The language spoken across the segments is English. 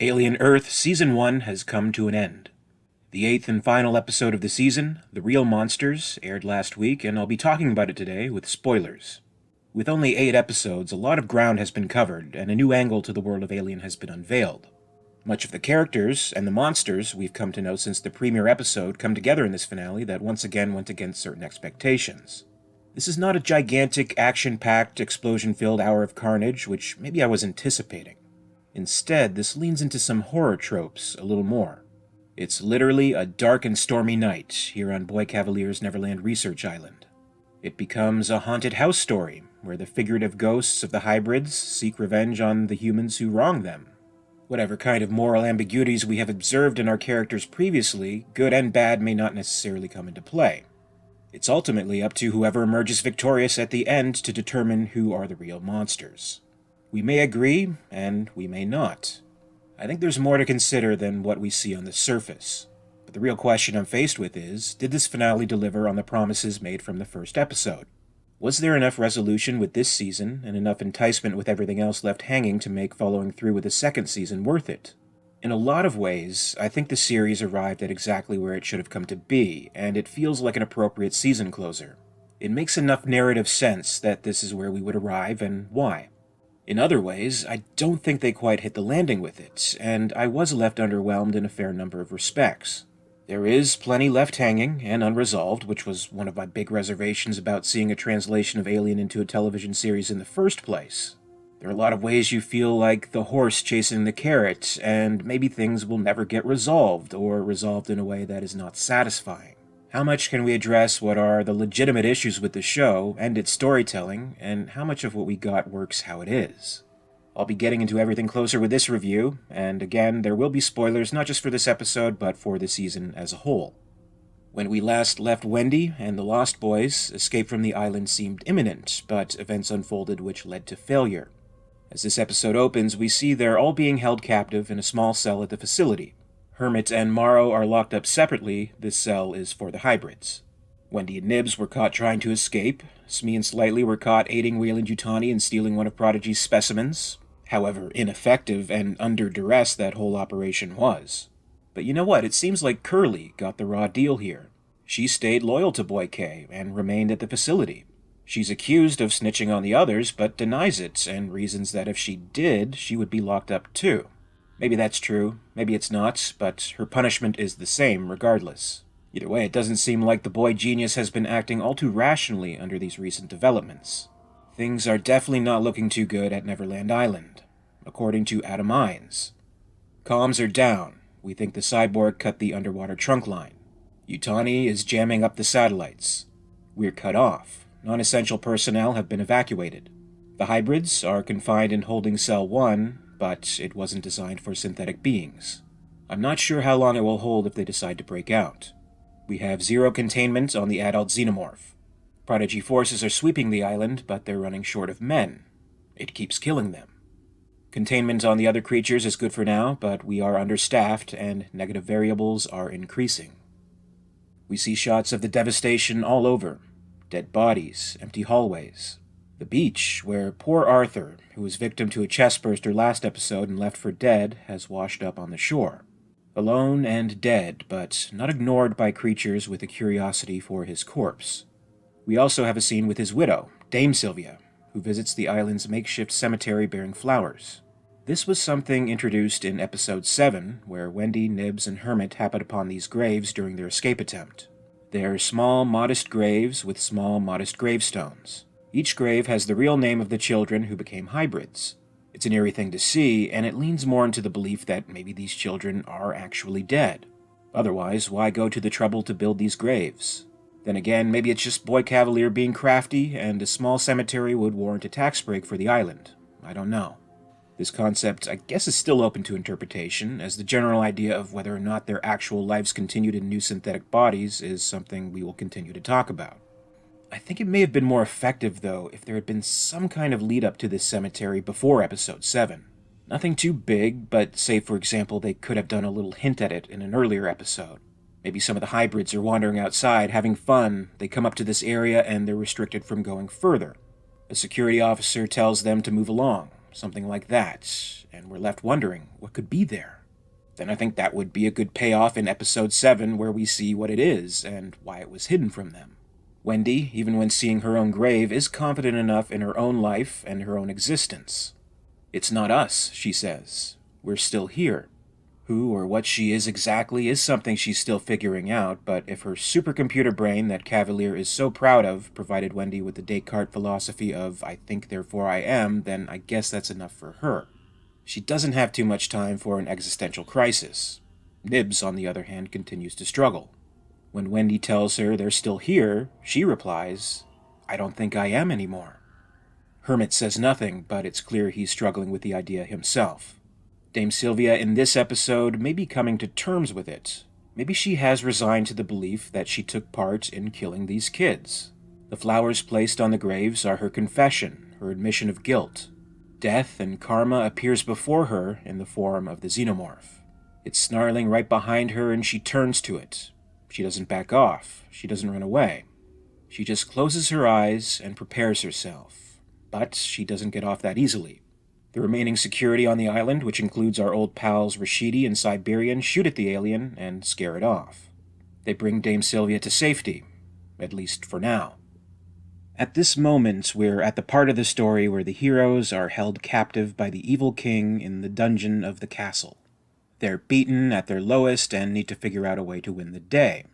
Alien Earth Season 1 has come to an end. The eighth and final episode of the season, The Real Monsters, aired last week, and I'll be talking about it today with spoilers. With only 8 episodes, a lot of ground has been covered, and a new angle to the world of Alien has been unveiled. Much of the characters and the monsters we've come to know since the premiere episode come together in this finale that once again went against certain expectations. This is not a gigantic, action-packed, explosion-filled hour of carnage, which maybe I was anticipating. Instead, this leans into some horror tropes a little more. It's literally a dark and stormy night here on Boy Cavalier's Neverland Research Island. It becomes a haunted house story, where the figurative ghosts of the hybrids seek revenge on the humans who wronged them. Whatever kind of moral ambiguities we have observed in our characters previously, good and bad may not necessarily come into play. It's ultimately up to whoever emerges victorious at the end to determine who are the real monsters. We may agree, and we may not. I think there's more to consider than what we see on the surface. But the real question I'm faced with is, did this finale deliver on the promises made from the first episode? Was there enough resolution with this season, and enough enticement with everything else left hanging to make following through with a second season worth it? In a lot of ways, I think the series arrived at exactly where it should have come to be, and it feels like an appropriate season closer. It makes enough narrative sense that this is where we would arrive, and why. In other ways, I don't think they quite hit the landing with it, and I was left underwhelmed in a fair number of respects. There is plenty left hanging and unresolved, which was one of my big reservations about seeing a translation of Alien into a television series in the first place. There are a lot of ways you feel like the horse chasing the carrot, and maybe things will never get resolved, or resolved in a way that is not satisfying. How much can we address what are the legitimate issues with the show and its storytelling, and how much of what we got works how it is? I'll be getting into everything closer with this review, and again, there will be spoilers not just for this episode, but for the season as a whole. When we last left Wendy and the Lost Boys, escape from the island seemed imminent, but events unfolded which led to failure. As this episode opens, we see they're all being held captive in a small cell at the facility. Hermit and Morrow are locked up separately. This cell is for the hybrids. Wendy and Nibs were caught trying to escape. Smee and Slightly were caught aiding Weyland-Yutani in stealing one of Prodigy's specimens. However ineffective and under duress that whole operation was. But you know what? It seems like Curly got the raw deal here. She stayed loyal to Boy K and remained at the facility. She's accused of snitching on the others, but denies it, and reasons that if she did, she would be locked up too. Maybe that's true, maybe it's not, but her punishment is the same regardless. Either way, it doesn't seem like the boy genius has been acting all too rationally under these recent developments. Things are definitely not looking too good at Neverland Island, according to Adam Ines. Comms are down. We think the cyborg cut the underwater trunk line. Yutani is jamming up the satellites. We're cut off. Non-essential personnel have been evacuated. The hybrids are confined in holding cell 1, but it wasn't designed for synthetic beings. I'm not sure how long it will hold if they decide to break out. We have zero containment on the adult xenomorph. Prodigy forces are sweeping the island, but they're running short of men. It keeps killing them. Containment on the other creatures is good for now, but we are understaffed and negative variables are increasing. We see shots of the devastation all over. Dead bodies, empty hallways. The beach, where poor Arthur, who was victim to a chestburster last episode and left for dead, has washed up on the shore. Alone and dead, but not ignored by creatures with a curiosity for his corpse. We also have a scene with his widow, Dame Sylvia, who visits the island's makeshift cemetery bearing flowers. This was something introduced in episode 7, where Wendy, Nibs, and Hermit happened upon these graves during their escape attempt. They're small, modest graves with small, modest gravestones. Each grave has the real name of the children who became hybrids. It's an eerie thing to see, and it leans more into the belief that maybe these children are actually dead. Otherwise, why go to the trouble to build these graves? Then again, maybe it's just Boy Cavalier being crafty, and a small cemetery would warrant a tax break for the island. I don't know. This concept, I guess, is still open to interpretation, as the general idea of whether or not their actual lives continued in new synthetic bodies is something we will continue to talk about. I think it may have been more effective, though, if there had been some kind of lead-up to this cemetery before episode 7. Nothing too big, but say, for example, they could have done a little hint at it in an earlier episode. Maybe some of the hybrids are wandering outside, having fun. They come up to this area and they're restricted from going further. A security officer tells them to move along, something like that, and we're left wondering what could be there. Then I think that would be a good payoff in episode 7 where we see what it is and why it was hidden from them. Wendy, even when seeing her own grave, is confident enough in her own life and her own existence. "It's not us," she says. "We're still here." Who or what she is exactly is something she's still figuring out, but if her supercomputer brain that Cavalier is so proud of provided Wendy with the Descartes philosophy of "I think, therefore I am," then I guess that's enough for her. She doesn't have too much time for an existential crisis. Nibs, on the other hand, continues to struggle. When Wendy tells her they're still here, she replies, "I don't think I am anymore." Hermit says nothing, but it's clear he's struggling with the idea himself. Dame Sylvia in this episode may be coming to terms with it. Maybe she has resigned to the belief that she took part in killing these kids. The flowers placed on the graves are her confession, her admission of guilt. Death and karma appears before her in the form of the xenomorph. It's snarling right behind her and she turns to it. She doesn't back off. She doesn't run away. She just closes her eyes and prepares herself. But she doesn't get off that easily. The remaining security on the island, which includes our old pals Rashidi and Siberian, shoot at the alien and scare it off. They bring Dame Sylvia to safety, at least for now. At this moment, we're at the part of the story where the heroes are held captive by the evil king in the dungeon of the castle. They're beaten at their lowest and need to figure out a way to win the day.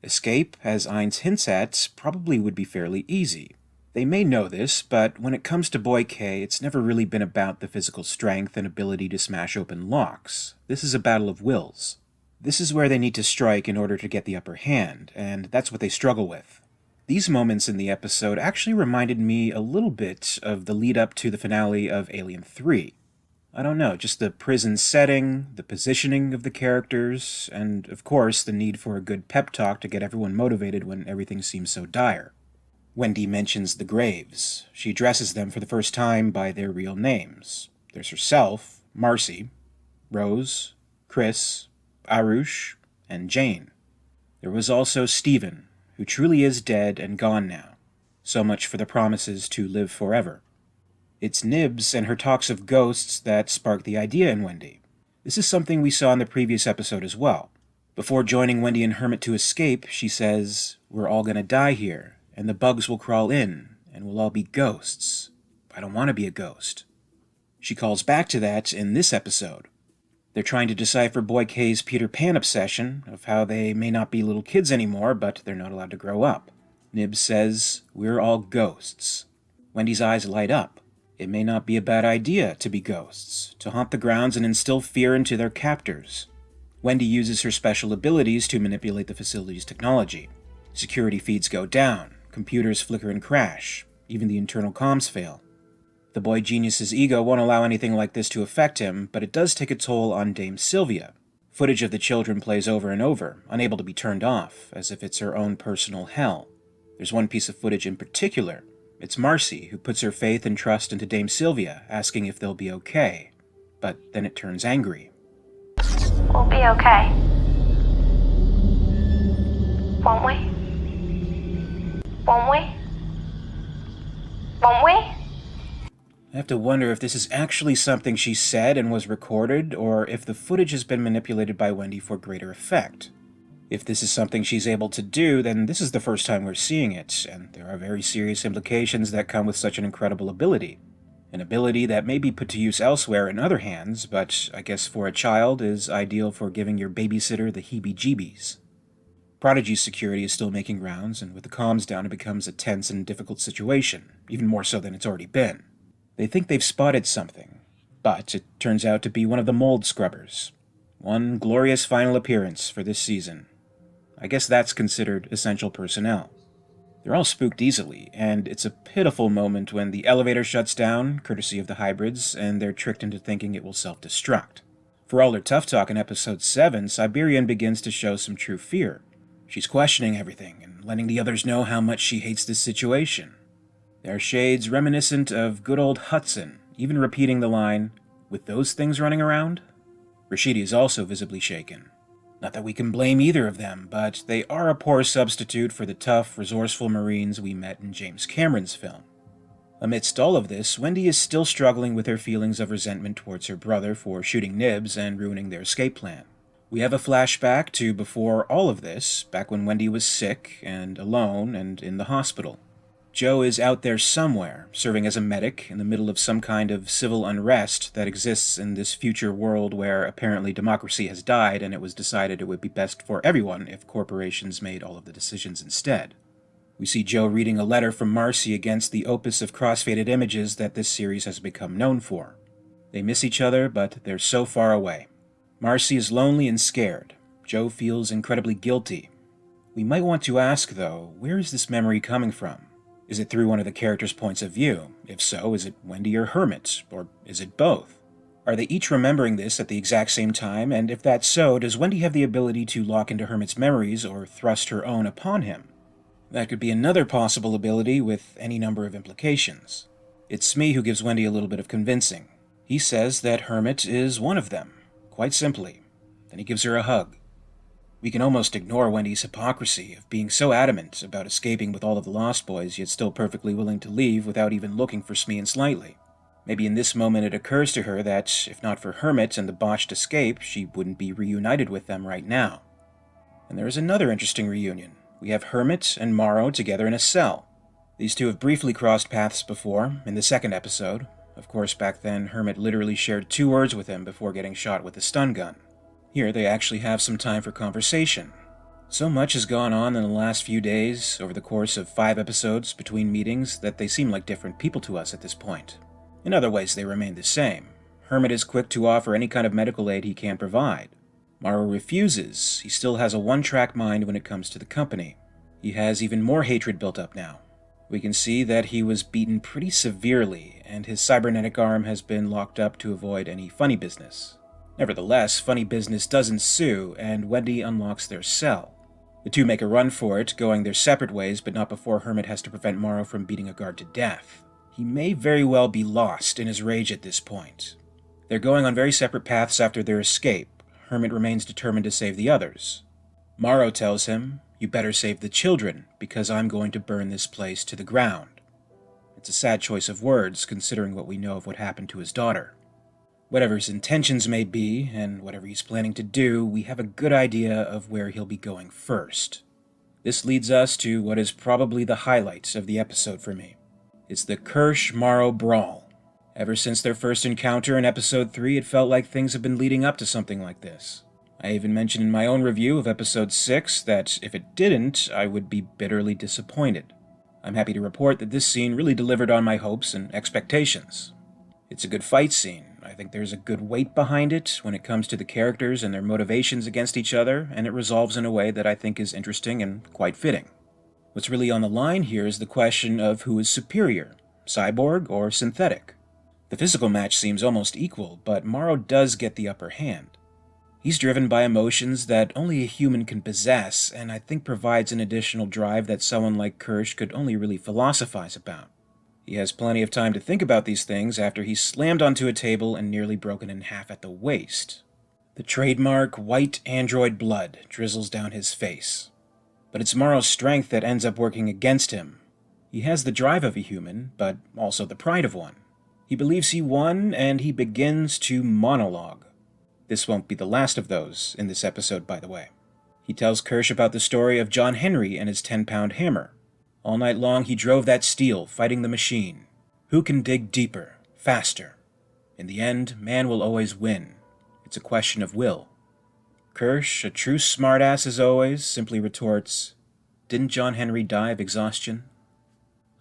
Escape, as Ainz hints at, probably would be fairly easy. They may know this, but when it comes to Boy K, it's never really been about the physical strength and ability to smash open locks. This is a battle of wills. This is where they need to strike in order to get the upper hand, and that's what they struggle with. These moments in the episode actually reminded me a little bit of the lead-up to the finale of Alien 3. I don't know, just the prison setting, the positioning of the characters, and, of course, the need for a good pep talk to get everyone motivated when everything seems so dire. Wendy mentions the graves. She addresses them for the first time by their real names. There's herself, Marcy, Rose, Chris, Arush, and Jane. There was also Stephen, who truly is dead and gone now. So much for the promises to live forever. It's Nibs and her talks of ghosts that spark the idea in Wendy. This is something we saw in the previous episode as well. Before joining Wendy and Hermit to escape, she says, "We're all gonna die here, and the bugs will crawl in, and we'll all be ghosts. I don't want to be a ghost." She calls back to that in this episode. They're trying to decipher Boy K's Peter Pan obsession, of how they may not be little kids anymore, but they're not allowed to grow up. Nibs says, "We're all ghosts." Wendy's eyes light up. It may not be a bad idea to be ghosts, to haunt the grounds and instill fear into their captors. Wendy uses her special abilities to manipulate the facility's technology. Security feeds go down, computers flicker and crash, even the internal comms fail. The boy genius's ego won't allow anything like this to affect him, but it does take a toll on Dame Sylvia. Footage of the children plays over and over, unable to be turned off, as if it's her own personal hell. There's one piece of footage in particular. It's Marcy, who puts her faith and trust into Dame Sylvia, asking if they'll be okay. But then it turns angry. "We'll be okay. Won't we? Won't we? Won't we?" I have to wonder if this is actually something she said and was recorded, or if the footage has been manipulated by Wendy for greater effect. If this is something she's able to do, then this is the first time we're seeing it, and there are very serious implications that come with such an incredible ability. An ability that may be put to use elsewhere in other hands, but I guess for a child is ideal for giving your babysitter the heebie-jeebies. Prodigy's security is still making rounds, and with the comms down it becomes a tense and difficult situation, even more so than it's already been. They think they've spotted something, but it turns out to be one of the mold scrubbers. One glorious final appearance for this season. I guess that's considered essential personnel. They're all spooked easily, and it's a pitiful moment when the elevator shuts down, courtesy of the hybrids, and they're tricked into thinking it will self-destruct. For all her tough talk in episode 7, Siberian begins to show some true fear. She's questioning everything and letting the others know how much she hates this situation. There are shades reminiscent of good old Hudson, even repeating the line, "With those things running around?" Rashidi is also visibly shaken. Not that we can blame either of them, but they are a poor substitute for the tough, resourceful Marines we met in James Cameron's film. Amidst all of this, Wendy is still struggling with her feelings of resentment towards her brother for shooting Nibs and ruining their escape plan. We have a flashback to before all of this, back when Wendy was sick and alone and in the hospital. Joe is out there somewhere, serving as a medic in the middle of some kind of civil unrest that exists in this future world where apparently democracy has died and it was decided it would be best for everyone if corporations made all of the decisions instead. We see Joe reading a letter from Marcy against the opus of cross-faded images that this series has become known for. They miss each other, but they're so far away. Marcy is lonely and scared. Joe feels incredibly guilty. We might want to ask, though, where is this memory coming from? Is it through one of the characters' points of view? If so, is it Wendy or Hermit? Or is it both? Are they each remembering this at the exact same time? And if that's so, does Wendy have the ability to lock into Hermit's memories or thrust her own upon him? That could be another possible ability with any number of implications. It's Smee who gives Wendy a little bit of convincing. He says that Hermit is one of them, quite simply. Then he gives her a hug. We can almost ignore Wendy's hypocrisy of being so adamant about escaping with all of the Lost Boys, yet still perfectly willing to leave without even looking for Smee and Slightly. Maybe in this moment it occurs to her that, if not for Hermit and the botched escape, she wouldn't be reunited with them right now. And there is another interesting reunion. We have Hermit and Morrow together in a cell. These two have briefly crossed paths before, in the second episode. Of course, back then, Hermit literally shared 2 words with him before getting shot with a stun gun. Here, they actually have some time for conversation. So much has gone on in the last few days, over the course of 5 episodes between meetings, that they seem like different people to us at this point. In other ways, they remain the same. Hermit is quick to offer any kind of medical aid he can provide. Morrow refuses. He still has a one-track mind when it comes to the company. He has even more hatred built up now. We can see that he was beaten pretty severely, and his cybernetic arm has been locked up to avoid any funny business. Nevertheless, funny business does ensue, and Wendy unlocks their cell. The two make a run for it, going their separate ways, but not before Hermit has to prevent Morrow from beating a guard to death. He may very well be lost in his rage at this point. They're going on very separate paths after their escape. Hermit remains determined to save the others. Morrow tells him, "You better save the children, because I'm going to burn this place to the ground." It's a sad choice of words, considering what we know of what happened to his daughter. Whatever his intentions may be, and whatever he's planning to do, we have a good idea of where he'll be going first. This leads us to what is probably the highlight of the episode for me. It's the Kirsch-Morrow brawl. Ever since their first encounter in Episode 3, it felt like things have been leading up to something like this. I even mentioned in my own review of Episode 6 that if it didn't, I would be bitterly disappointed. I'm happy to report that this scene really delivered on my hopes and expectations. It's a good fight scene. I think there's a good weight behind it when it comes to the characters and their motivations against each other, and it resolves in a way that I think is interesting and quite fitting. What's really on the line here is the question of who is superior, cyborg or synthetic. The physical match seems almost equal, but Morrow does get the upper hand. He's driven by emotions that only a human can possess, and I think provides an additional drive that someone like Kirsch could only really philosophize about. He has plenty of time to think about these things after he's slammed onto a table and nearly broken in half at the waist. The trademark white android blood drizzles down his face. But it's Morrow's strength that ends up working against him. He has the drive of a human, but also the pride of one. He believes he won, and he begins to monologue. This won't be the last of those in this episode, by the way. He tells Kirsch about the story of John Henry and his 10-pound hammer. All night long he drove that steel, fighting the machine. Who can dig deeper, faster? In the end, man will always win. It's a question of will. Kirsch, a true smartass as always, simply retorts, "Didn't John Henry die of exhaustion?"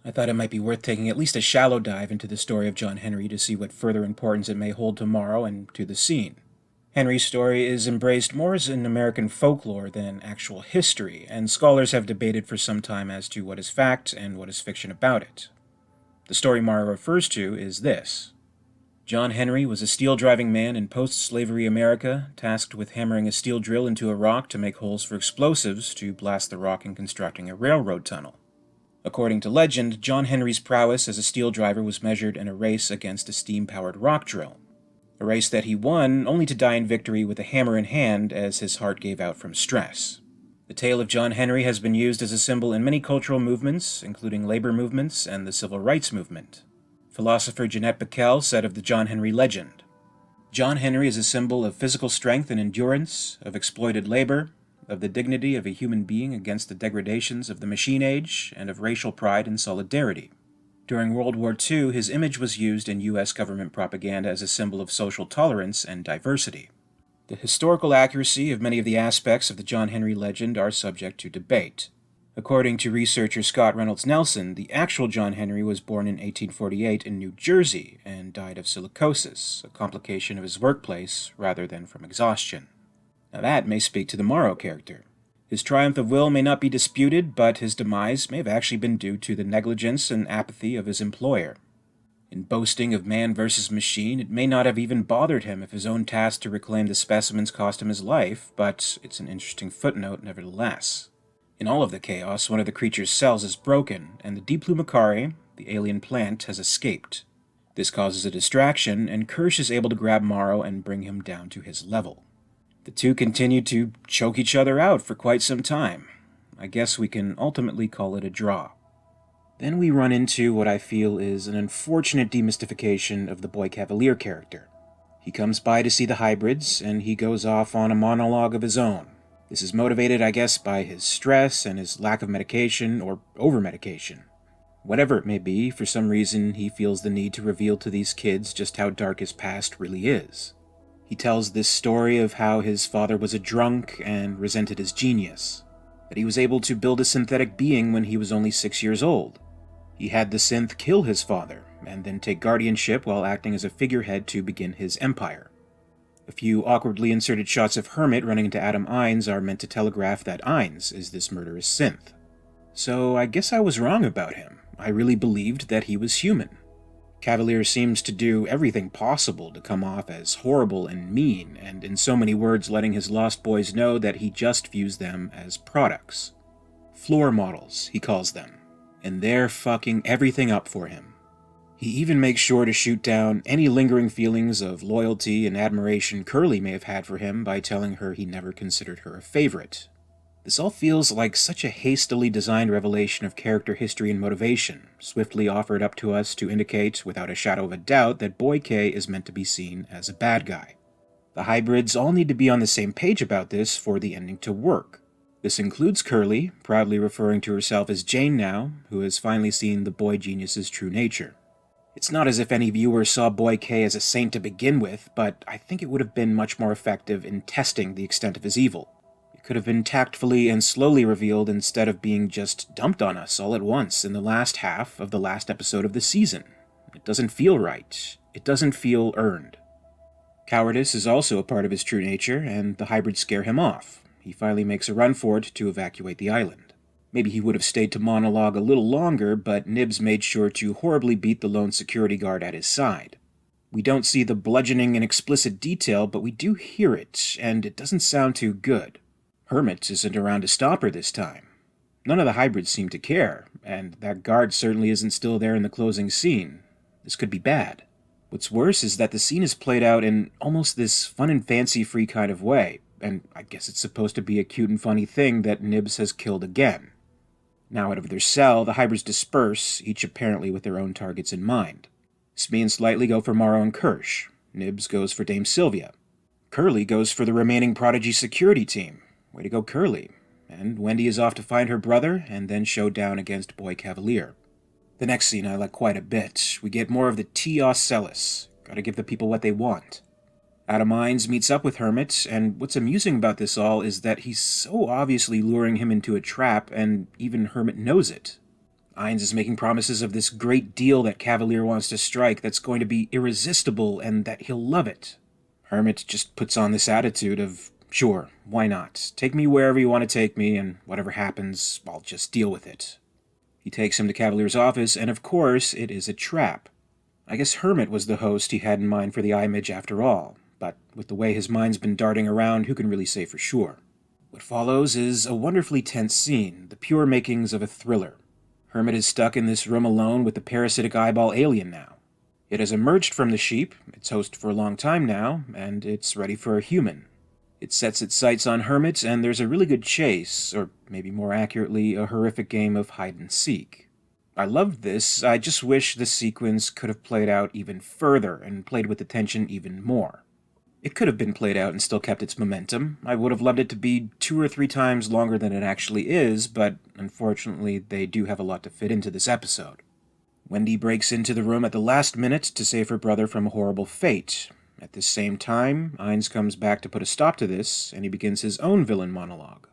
I thought it might be worth taking at least a shallow dive into the story of John Henry to see what further importance it may hold to Morrow and to the scene. Henry's story is embraced more as an American folklore than actual history, and scholars have debated for some time as to what is fact and what is fiction about it. The story Morrow refers to is this. John Henry was a steel-driving man in post-slavery America, tasked with hammering a steel drill into a rock to make holes for explosives to blast the rock in constructing a railroad tunnel. According to legend, John Henry's prowess as a steel driver was measured in a race against a steam-powered rock drill. A race that he won, only to die in victory with a hammer in hand as his heart gave out from stress. The tale of John Henry has been used as a symbol in many cultural movements, including labor movements and the civil rights movement. Philosopher Jeanette Backel said of the John Henry legend, "John Henry is a symbol of physical strength and endurance, of exploited labor, of the dignity of a human being against the degradations of the machine age, and of racial pride and solidarity. During World War II, his image was used in U.S. government propaganda as a symbol of social tolerance and diversity." The historical accuracy of many of the aspects of the John Henry legend are subject to debate. According to researcher Scott Reynolds Nelson, the actual John Henry was born in 1848 in New Jersey and died of silicosis, a complication of his workplace rather than from exhaustion. Now that may speak to the Morrow character. His triumph of will may not be disputed, but his demise may have actually been due to the negligence and apathy of his employer. In boasting of man versus machine, it may not have even bothered him if his own task to reclaim the specimens cost him his life, but it's an interesting footnote nevertheless. In all of the chaos, one of the creature's cells is broken, and the Diplumacari, the alien plant, has escaped. This causes a distraction, and Kirsch is able to grab Morrow and bring him down to his level. The two continue to choke each other out for quite some time. I guess we can ultimately call it a draw. Then we run into what I feel is an unfortunate demystification of the Boy Cavalier character. He comes by to see the hybrids, and he goes off on a monologue of his own. This is motivated, I guess, by his stress and his lack of medication or over-medication. Whatever it may be, for some reason he feels the need to reveal to these kids just how dark his past really is. He tells this story of how his father was a drunk and resented his genius, that he was able to build a synthetic being when he was only 6 years old. He had the synth kill his father, and then take guardianship while acting as a figurehead to begin his empire. A few awkwardly inserted shots of Hermit running into Adam Ines are meant to telegraph that Ines is this murderous synth. So I guess I was wrong about him. I really believed that he was human. Cavalier seems to do everything possible to come off as horrible and mean, and in so many words letting his lost boys know that he just views them as products. Floor models, he calls them, and they're fucking everything up for him. He even makes sure to shoot down any lingering feelings of loyalty and admiration Curly may have had for him by telling her he never considered her a favorite. This all feels like such a hastily designed revelation of character history and motivation, swiftly offered up to us to indicate, without a shadow of a doubt, that Boy K is meant to be seen as a bad guy. The hybrids all need to be on the same page about this for the ending to work. This includes Curly, proudly referring to herself as Jane now, who has finally seen the boy genius's true nature. It's not as if any viewer saw Boy K as a saint to begin with, but I think it would have been much more effective in testing the extent of his evil. It could have been tactfully and slowly revealed instead of being just dumped on us all at once in the last half of the last episode of the season. It doesn't feel right. It doesn't feel earned. Cowardice is also a part of his true nature, and the hybrids scare him off. He finally makes a run for it to evacuate the island. Maybe he would have stayed to monologue a little longer, but Nibs made sure to horribly beat the lone security guard at his side. We don't see the bludgeoning in explicit detail, but we do hear it, and it doesn't sound too good. Hermit isn't around to stop her this time. None of the hybrids seem to care, and that guard certainly isn't still there in the closing scene. This could be bad. What's worse is that the scene is played out in almost this fun and fancy-free kind of way, and I guess it's supposed to be a cute and funny thing that Nibs has killed again. Now out of their cell, the hybrids disperse, each apparently with their own targets in mind. Smee and Slightly go for Morrow and Kirsch. Nibs goes for Dame Sylvia. Curly goes for the remaining Prodigy security team. Way to go, Curly. And Wendy is off to find her brother, and then showdown against Boy Cavalier. The next scene I like quite a bit. We get more of the T. Celis. Gotta give the people what they want. Adam Ines meets up with Hermit, and what's amusing about this all is that he's so obviously luring him into a trap, and even Hermit knows it. Ines is making promises of this great deal that Cavalier wants to strike that's going to be irresistible and that he'll love it. Hermit just puts on this attitude of, sure, why not? Take me wherever you want to take me, and whatever happens, I'll just deal with it. He takes him to Cavalier's office, and of course, it is a trap. I guess Hermit was the host he had in mind for the image after all. But with the way his mind's been darting around, who can really say for sure? What follows is a wonderfully tense scene, the pure makings of a thriller. Hermit is stuck in this room alone with the parasitic eyeball alien now. It has emerged from the sheep, its host for a long time now, and it's ready for a human. It sets its sights on Hermit, and there's a really good chase, or maybe more accurately, a horrific game of hide and seek. I loved this, I just wish the sequence could have played out even further and played with the tension even more. It could have been played out and still kept its momentum. I would have loved it to be 2 or 3 times longer than it actually is, but unfortunately they do have a lot to fit into this episode. Wendy breaks into the room at the last minute to save her brother from a horrible fate. At the same time, Ainz comes back to put a stop to this, and he begins his own villain monologue.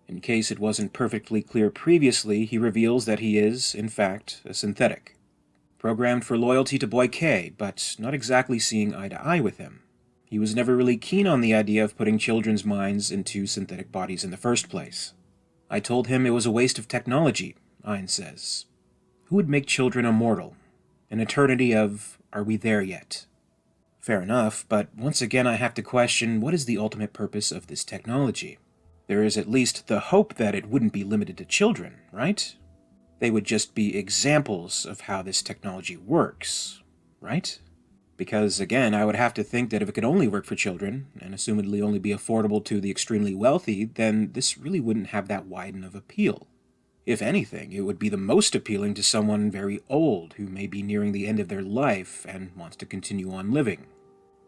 In case it wasn't perfectly clear previously, he reveals that he is, in fact, a synthetic. Programmed for loyalty to Boy K, but not exactly seeing eye to eye with him. He was never really keen on the idea of putting children's minds into synthetic bodies in the first place. I told him it was a waste of technology, Ainz says. Who would make children immortal? An eternity of, are we there yet? Fair enough, but once again I have to question, what is the ultimate purpose of this technology? There is at least the hope that it wouldn't be limited to children, right? They would just be examples of how this technology works, right? Because, again, I would have to think that if it could only work for children, and assumedly only be affordable to the extremely wealthy, then this really wouldn't have that wide of appeal. If anything, it would be the most appealing to someone very old who may be nearing the end of their life and wants to continue on living.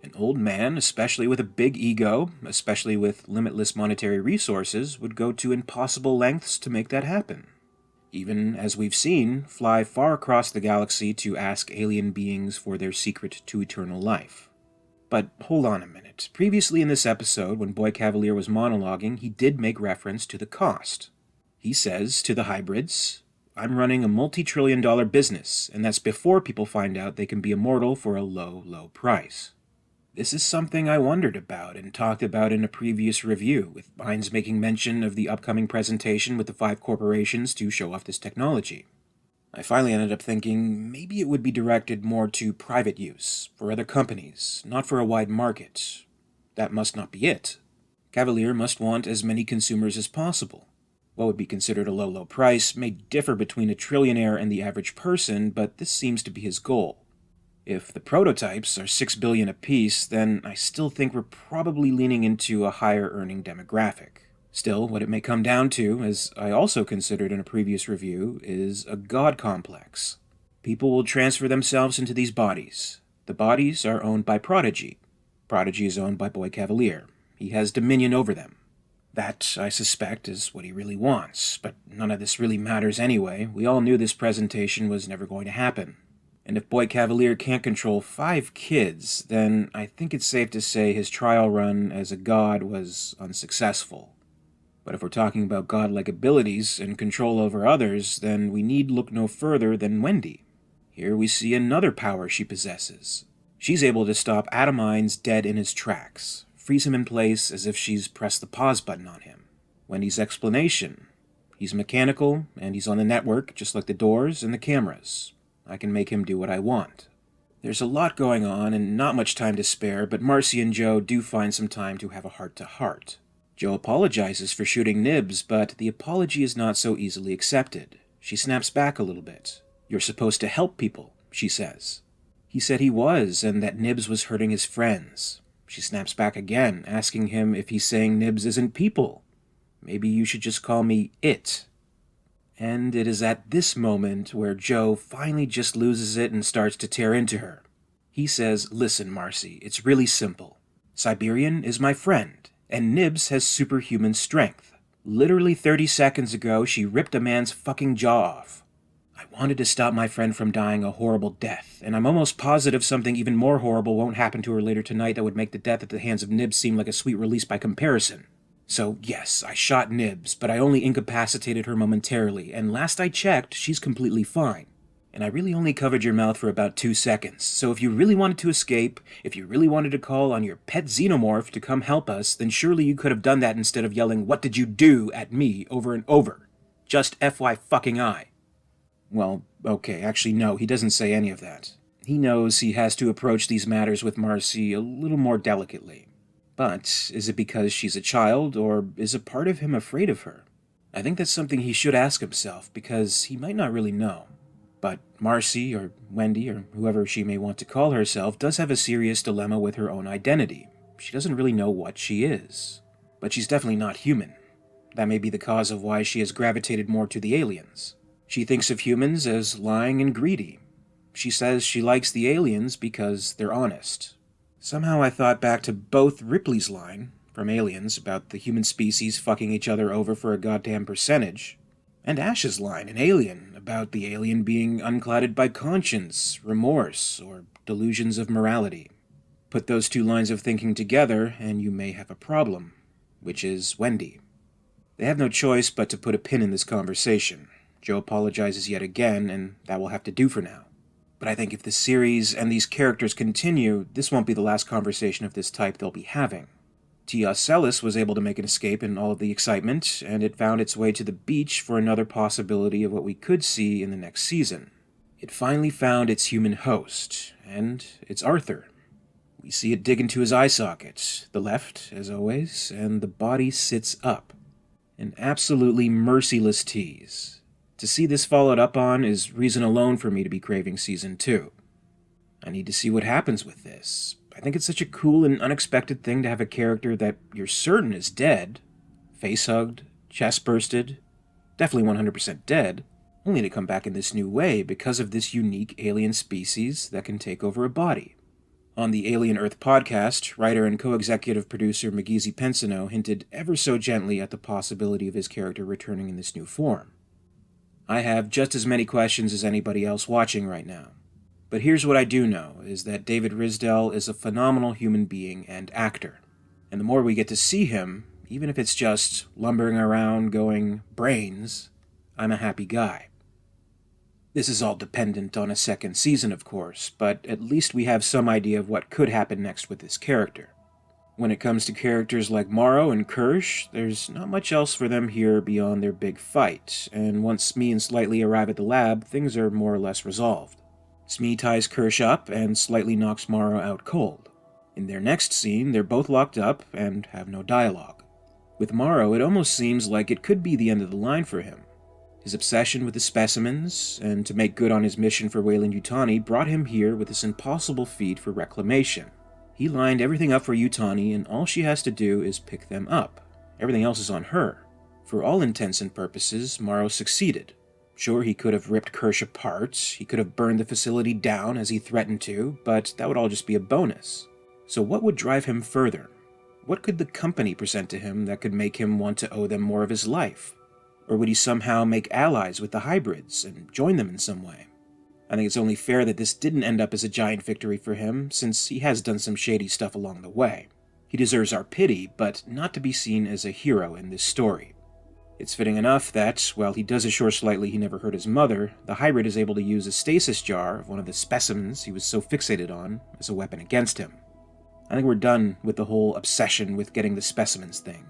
An old man, especially with a big ego, especially with limitless monetary resources, would go to impossible lengths to make that happen. Even, as we've seen, fly far across the galaxy to ask alien beings for their secret to eternal life. But hold on a minute. Previously in this episode, when Boy Cavalier was monologuing, he did make reference to the cost. He says to the hybrids, I'm running a multi-trillion-dollar business, and that's before people find out they can be immortal for a low, low price. This is something I wondered about and talked about in a previous review, with Ainz making mention of the upcoming presentation with the 5 corporations to show off this technology. I finally ended up thinking maybe it would be directed more to private use, for other companies, not for a wide market. That must not be it. Cavalier must want as many consumers as possible. What would be considered a low, low price may differ between a trillionaire and the average person, but this seems to be his goal. If the prototypes are $6 billion apiece, then I still think we're probably leaning into a higher earning demographic. Still, what it may come down to, as I also considered in a previous review, is a god complex. People will transfer themselves into these bodies. The bodies are owned by Prodigy. Prodigy is owned by Boy Cavalier. He has dominion over them. That, I suspect, is what he really wants, but none of this really matters anyway. We all knew this presentation was never going to happen. And if Boy Cavalier can't control 5 kids, then I think it's safe to say his trial run as a god was unsuccessful. But if we're talking about godlike abilities and control over others, then we need look no further than Wendy. Here we see another power she possesses. She's able to stop Adam Ainz dead in his tracks, freeze him in place as if she's pressed the pause button on him. Wendy's explanation: he's mechanical, and he's on the network, just like the doors and the cameras. I can make him do what I want. There's a lot going on and not much time to spare, but Marcy and Joe do find some time to have a heart-to-heart. Joe apologizes for shooting Nibs, but the apology is not so easily accepted. She snaps back a little bit. You're supposed to help people, she says. He said he was, and that Nibs was hurting his friends. She snaps back again, asking him if he's saying Nibs isn't people. Maybe you should just call me it. And it is at this moment where Joe finally just loses it and starts to tear into her. He says, listen, Marcy, it's really simple. Siberian is my friend, and Nibs has superhuman strength. Literally 30 seconds ago, she ripped a man's fucking jaw off. I wanted to stop my friend from dying a horrible death, and I'm almost positive something even more horrible won't happen to her later tonight that would make the death at the hands of Nibs seem like a sweet release by comparison. So, yes, I shot Nibs, but I only incapacitated her momentarily, and last I checked, she's completely fine. And I really only covered your mouth for about 2 seconds, so if you really wanted to escape, if you really wanted to call on your pet xenomorph to come help us, then surely you could have done that instead of yelling, "What did you do?" at me over and over. Just FY-fucking-I. Well, okay, actually no, he doesn't say any of that. He knows he has to approach these matters with Marcy a little more delicately. But is it because she's a child, or is a part of him afraid of her? I think that's something he should ask himself, because he might not really know. But Marcy, or Wendy, or whoever she may want to call herself, does have a serious dilemma with her own identity. She doesn't really know what she is. But she's definitely not human. That may be the cause of why she has gravitated more to the aliens. She thinks of humans as lying and greedy. She says she likes the aliens because they're honest. Somehow I thought back to both Ripley's line from Aliens about the human species fucking each other over for a goddamn percentage, and Ash's line in Alien about the alien being unclouded by conscience, remorse, or delusions of morality. Put those two lines of thinking together and you may have a problem, which is Wendy. They have no choice but to put a pin in this conversation. Joe apologizes yet again, and that will have to do for now. But I think if the series and these characters continue, this won't be the last conversation of this type they'll be having. Tia Celis was able to make an escape in all of the excitement, and it found its way to the beach for another possibility of what we could see in the next season. It finally found its human host, and it's Arthur. We see it dig into his eye socket, the left, as always, and the body sits up. An absolutely merciless tease. To see this followed up on is reason alone for me to be craving Season 2. I need to see what happens with this. I think it's such a cool and unexpected thing to have a character that you're certain is dead, face-hugged, chest-bursted, definitely 100% dead, only to come back in this new way because of this unique alien species that can take over a body. On the Alien Earth podcast, writer and co-executive producer McGeezy Pensino hinted ever so gently at the possibility of his character returning in this new form. I have just as many questions as anybody else watching right now. But here's what I do know, is that David Risdell is a phenomenal human being and actor. And the more we get to see him, even if it's just lumbering around going, brains, I'm a happy guy. This is all dependent on a second season, of course, but at least we have some idea of what could happen next with this character. When it comes to characters like Morrow and Kirsch, there's not much else for them here beyond their big fight, and once Smee and Slightly arrive at the lab, things are more or less resolved. Smee ties Kirsch up and Slightly knocks Morrow out cold. In their next scene, they're both locked up and have no dialogue. With Morrow, it almost seems like it could be the end of the line for him. His obsession with the specimens, and to make good on his mission for Weyland-Yutani, brought him here with this impossible feat for reclamation. He lined everything up for Yutani, and all she has to do is pick them up. Everything else is on her. For all intents and purposes, Morrow succeeded. Sure, he could have ripped Kirsch apart, he could have burned the facility down as he threatened to, but that would all just be a bonus. So what would drive him further? What could the company present to him that could make him want to owe them more of his life? Or would he somehow make allies with the hybrids and join them in some way? I think it's only fair that this didn't end up as a giant victory for him, since he has done some shady stuff along the way. He deserves our pity, but not to be seen as a hero in this story. It's fitting enough that, while he does assure Slightly he never hurt his mother, the hybrid is able to use a stasis jar of one of the specimens he was so fixated on as a weapon against him. I think we're done with the whole obsession with getting the specimens thing.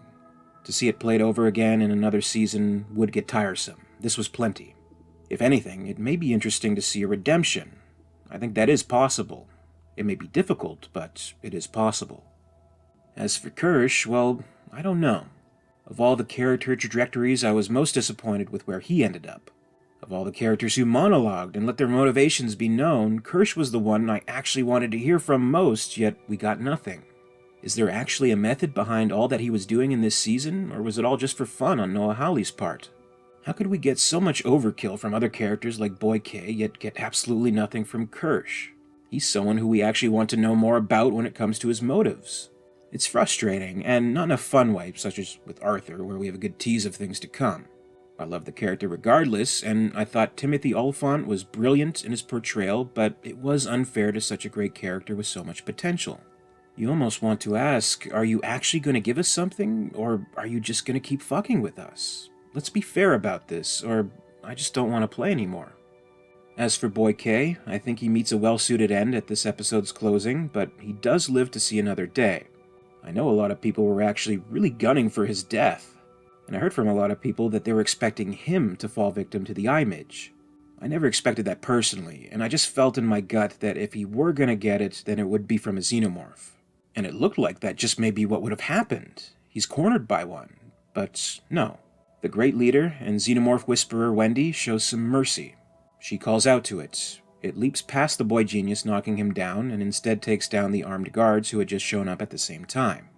To see it played over again in another season would get tiresome. This was plenty. If anything, it may be interesting to see a redemption. I think that is possible. It may be difficult, but it is possible. As for Kirsch, well, I don't know. Of all the character trajectories, I was most disappointed with where he ended up. Of all the characters who monologued and let their motivations be known, Kirsch was the one I actually wanted to hear from most, yet we got nothing. Is there actually a method behind all that he was doing in this season, or was it all just for fun on Noah Hawley's part? How could we get so much overkill from other characters like Boy K, yet get absolutely nothing from Kirsch? He's someone who we actually want to know more about when it comes to his motives. It's frustrating, and not in a fun way, such as with Arthur, where we have a good tease of things to come. I love the character regardless, and I thought Timothy Olyphant was brilliant in his portrayal, but it was unfair to such a great character with so much potential. You almost want to ask, are you actually going to give us something, or are you just going to keep fucking with us? Let's be fair about this, or I just don't want to play anymore. As for Boy K, I think he meets a well-suited end at this episode's closing, but he does live to see another day. I know a lot of people were actually really gunning for his death, and I heard from a lot of people that they were expecting him to fall victim to the image. I never expected that personally, and I just felt in my gut that if he were going to get it, then it would be from a xenomorph. And it looked like that just may be what would have happened. He's cornered by one, but no. The great leader and xenomorph whisperer Wendy shows some mercy. She calls out to it. It leaps past the boy genius, knocking him down, and instead takes down the armed guards who had just shown up at the same time.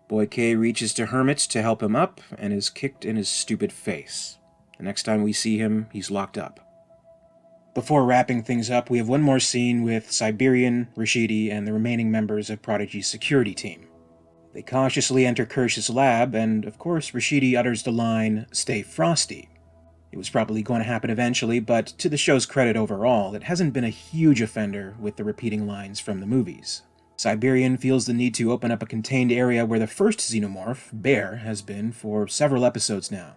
Boy K reaches to Hermit to help him up, and is kicked in his stupid face. The next time we see him, he's locked up. Before wrapping things up, we have one more scene with Siberian, Rashidi, and the remaining members of Prodigy's security team. They cautiously enter Kirsch's lab, and of course Rashidi utters the line, "Stay frosty." It was probably going to happen eventually, but to the show's credit overall, it hasn't been a huge offender with the repeating lines from the movies. Siberian feels the need to open up a contained area where the first xenomorph, Bear, has been for several episodes now.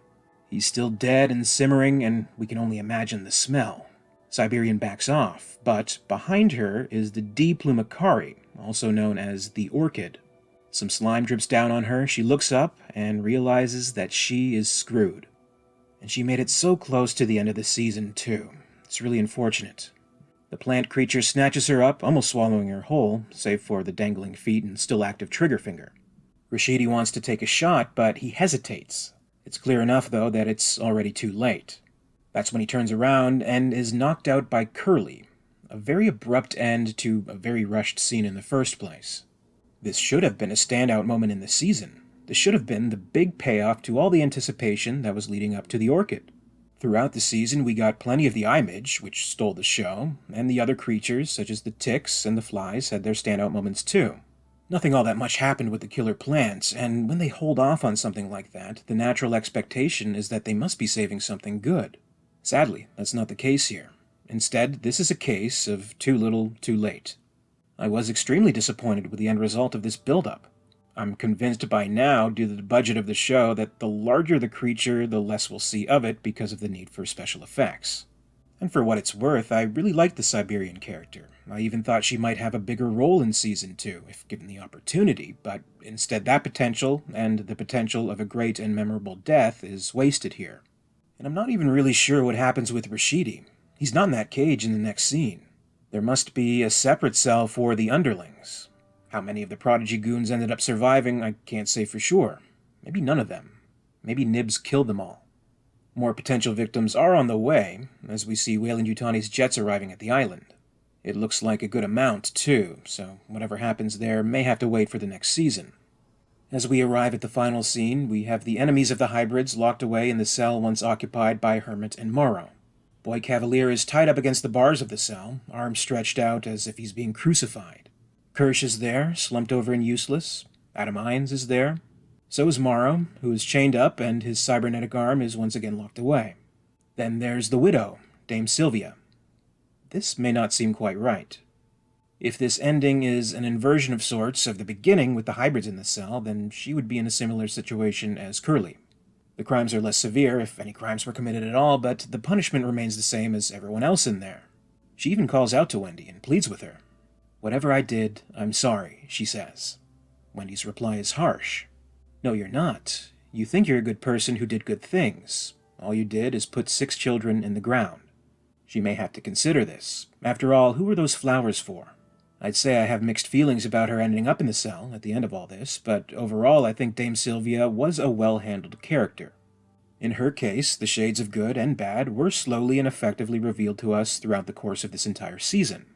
He's still dead and simmering, and we can only imagine the smell. Siberian backs off, but behind her is the D. Plumacari, also known as the Orchid. Some slime drips down on her, she looks up and realizes that she is screwed. And she made it so close to the end of the season, too. It's really unfortunate. The plant creature snatches her up, almost swallowing her whole, save for the dangling feet and still active trigger finger. Rashidi wants to take a shot, but he hesitates. It's clear enough, though, that it's already too late. That's when he turns around and is knocked out by Curly. A very abrupt end to a very rushed scene in the first place. This should have been a standout moment in the season. This should have been the big payoff to all the anticipation that was leading up to the Orchid. Throughout the season, we got plenty of the image, which stole the show, and the other creatures, such as the ticks and the flies, had their standout moments too. Nothing all that much happened with the killer plants, and when they hold off on something like that, the natural expectation is that they must be saving something good. Sadly, that's not the case here. Instead, this is a case of too little, too late. I was extremely disappointed with the end result of this build-up. I'm convinced by now, due to the budget of the show, that the larger the creature, the less we'll see of it because of the need for special effects. And for what it's worth, I really liked the Siberian character. I even thought she might have a bigger role in Season 2, if given the opportunity, but instead that potential, and the potential of a great and memorable death, is wasted here. And I'm not even really sure what happens with Rashidi. He's not in that cage in the next scene. There must be a separate cell for the underlings. How many of the Prodigy goons ended up surviving, I can't say for sure. Maybe none of them. Maybe Nibs killed them all. More potential victims are on the way, as we see Weyland-Yutani's jets arriving at the island. It looks like a good amount, too, so whatever happens there may have to wait for the next season. As we arrive at the final scene, we have the enemies of the hybrids locked away in the cell once occupied by Hermit and Morrow. Boy Cavalier is tied up against the bars of the cell, arms stretched out as if he's being crucified. Kirsch is there, slumped over and useless. Adam Hines is there. So is Morrow, who is chained up and his cybernetic arm is once again locked away. Then there's the widow, Dame Sylvia. This may not seem quite right. If this ending is an inversion of sorts of the beginning with the hybrids in the cell, then she would be in a similar situation as Curly. The crimes are less severe, if any crimes were committed at all, but the punishment remains the same as everyone else in there. She even calls out to Wendy and pleads with her. "Whatever I did, I'm sorry," she says. Wendy's reply is harsh. "No, you're not. You think you're a good person who did good things. All you did is put 6 children in the ground." She may have to consider this. After all, who were those flowers for? I'd say I have mixed feelings about her ending up in the cell at the end of all this, but overall I think Dame Sylvia was a well-handled character. In her case, the shades of good and bad were slowly and effectively revealed to us throughout the course of this entire season.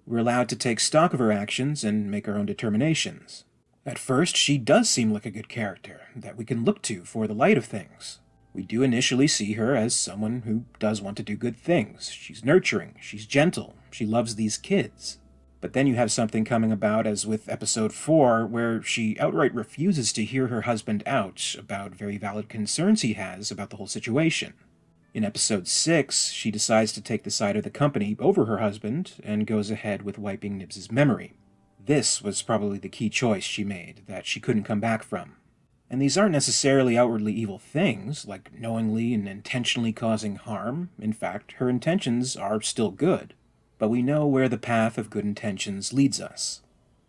We're allowed to take stock of her actions and make our own determinations. At first, she does seem like a good character that we can look to for the light of things. We do initially see her as someone who does want to do good things. She's nurturing, she's gentle, she loves these kids. But then you have something coming about, as with episode 4, where she outright refuses to hear her husband out about very valid concerns he has about the whole situation. In episode 6, she decides to take the side of the company over her husband and goes ahead with wiping Nibs' memory. This was probably the key choice she made, that she couldn't come back from. And these aren't necessarily outwardly evil things, like knowingly and intentionally causing harm. In fact, her intentions are still good. But we know where the path of good intentions leads us.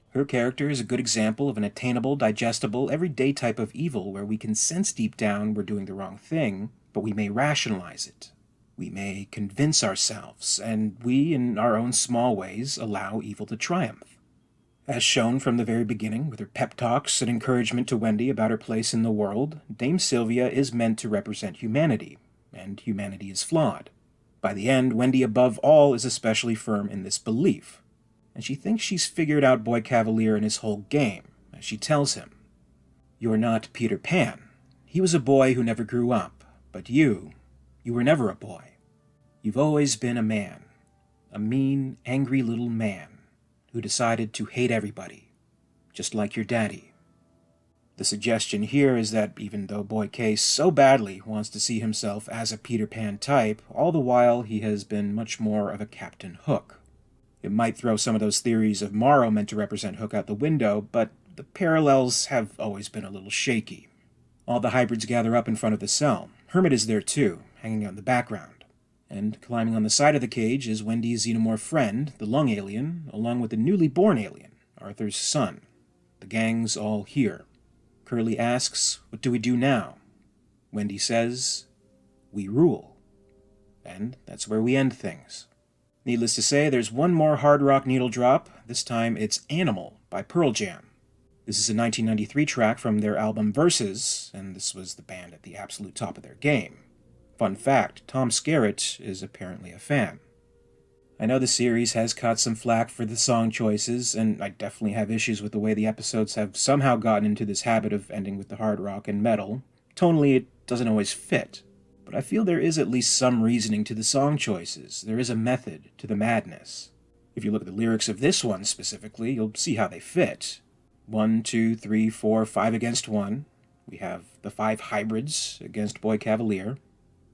Her character is a good example of an attainable, digestible, everyday type of evil where we can sense deep down we're doing the wrong thing, but we may rationalize it. We may convince ourselves, and we, in our own small ways, allow evil to triumph. As shown from the very beginning, with her pep talks and encouragement to Wendy about her place in the world, Dame Sylvia is meant to represent humanity, and humanity is flawed. By the end, Wendy above all is especially firm in this belief, and she thinks she's figured out Boy Cavalier and his whole game, as she tells him, "You're not Peter Pan. He was a boy who never grew up, but you You were never a boy. You've always been a man. A mean, angry little man who decided to hate everybody, just like your daddy. The suggestion here is that even though Boy K so badly wants to see himself as a Peter Pan type, all the while he has been much more of a Captain Hook. It might throw some of those theories of Morrow meant to represent Hook out the window, but the parallels have always been a little shaky. All the hybrids gather up in front of the cell. Hermit is there too, hanging out in the background. And climbing on the side of the cage is Wendy's xenomorph friend, the lung alien, along with the newly born alien, Arthur's son. The gang's all here. Curly asks, "What do we do now?" Wendy says, "We rule." And that's where we end things. Needless to say, there's one more hard rock needle drop. This time it's Animal by Pearl Jam. This is a 1993 track from their album Versus, and this was the band at the absolute top of their game. Fun fact, Tom Skerritt is apparently a fan. I know the series has caught some flack for the song choices, and I definitely have issues with the way the episodes have somehow gotten into this habit of ending with the hard rock and metal. Tonally, it doesn't always fit. But I feel there is at least some reasoning to the song choices. There is a method to the madness. If you look at the lyrics of this one specifically, you'll see how they fit. 1, 2, 3, 4, 5 against 1. We have the 5 hybrids against Boy Cavalier.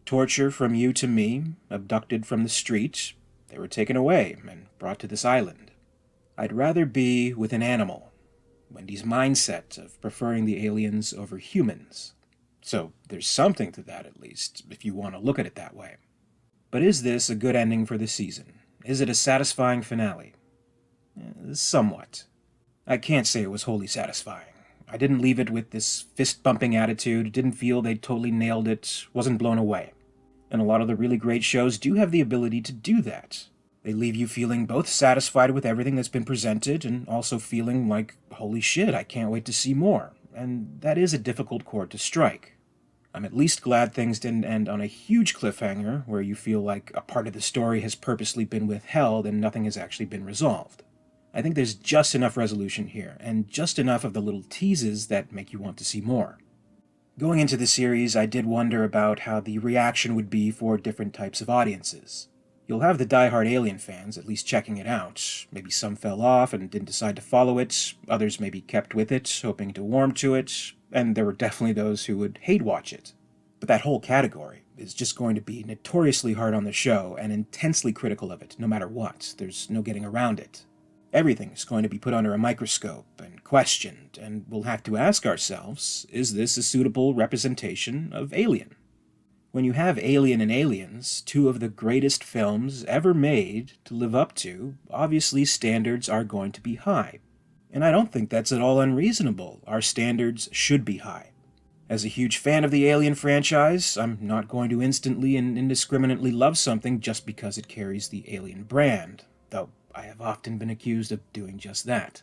Torture from you to me, abducted from the street. They were taken away and brought to this island. I'd rather be with an animal. Wendy's mindset of preferring the aliens over humans. So there's something to that, at least, if you want to look at it that way. But is this a good ending for the season? Is it a satisfying finale? Somewhat. I can't say it was wholly satisfying. I didn't leave it with this fist-bumping attitude, didn't feel they'd totally nailed it, wasn't blown away. And a lot of the really great shows do have the ability to do that. They leave you feeling both satisfied with everything that's been presented and also feeling like, holy shit, I can't wait to see more. And that is a difficult chord to strike. I'm at least glad things didn't end on a huge cliffhanger where you feel like a part of the story has purposely been withheld and nothing has actually been resolved. I think there's just enough resolution here, and just enough of the little teases that make you want to see more. Going into the series, I did wonder about how the reaction would be for different types of audiences. You'll have the die-hard Alien fans at least checking it out. Maybe some fell off and didn't decide to follow it, others maybe kept with it, hoping to warm to it, and there were definitely those who would hate-watch it. But that whole category is just going to be notoriously hard on the show and intensely critical of it, no matter what. There's no getting around it. Everything's going to be put under a microscope and questioned, and we'll have to ask ourselves, is this a suitable representation of Alien? When you have Alien and Aliens, 2 of the greatest films ever made to live up to, obviously standards are going to be high. And I don't think that's at all unreasonable. Our standards should be high. As a huge fan of the Alien franchise, I'm not going to instantly and indiscriminately love something just because it carries the Alien brand, though I have often been accused of doing just that.